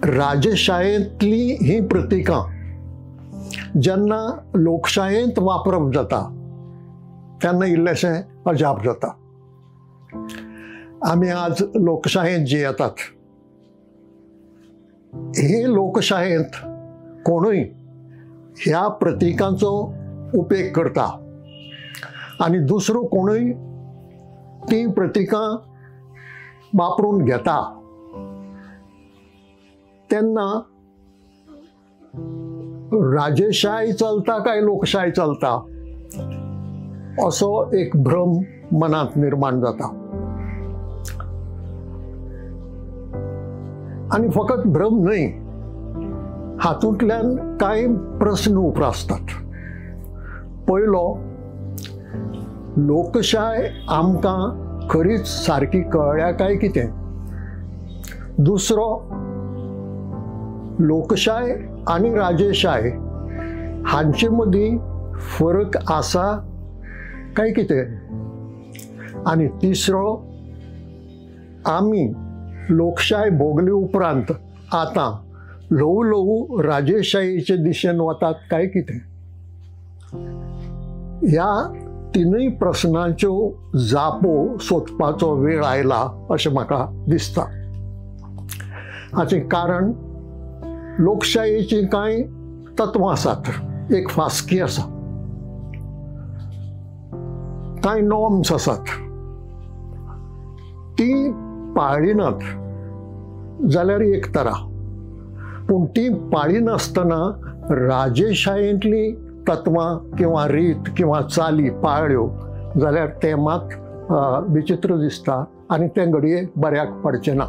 राजेशाळेंतली ही प्रतिकां जेन्ना लोकशायेंत वापरप जाता तेन्ना इल्लेशें अजाप जाता. आमी आज लोकशायेंत जियेतात. हे लोकशायेंत कोणूय ह्या प्रतिकांचो उपेग करता आनी दुसरो कोणूय ती प्रतिकां वापरून घेता तेन्ना राजेशाही चलता काय लोकशाही चलता असो एक भ्रम मनात निर्माण जाता. आणि फकत भ्रम न्हय, हातूंतल्यान कांय प्रस्न उप्रासतात. पयलो, लोकशाय आमकां खरीच सारकी कळ्ळ्या काय कितें? दुसरो, लोकशाय आनी राजेशाय हांचे मदीं फरक आसा काय कितें? आनी तिसरो, आमी लोकशाय भोगले उपरांत आतां ल्हवू ल्हवू राजेशायेचे दिशेन वतात काय कितें? ह्या तिनूय प्रस्नांच्यो जापो सोदपाचो वेळ आयला अशें म्हाका दिसता. हाचें कारण लोकशायेचीं कांय तत्वां आसात, एक फासकी आसा, कांय नॉर्म्स आसात. ती पाळिनात जाल्यार एक तरा, पूण ती पाळिनासतना राजेशायेंतली तत्वां किंवा रीत किंवा चाली पाळ्ळ्यो जाल्यार तें मात विचित्र दिसता आनी तें घडये बऱ्याक पडचें ना.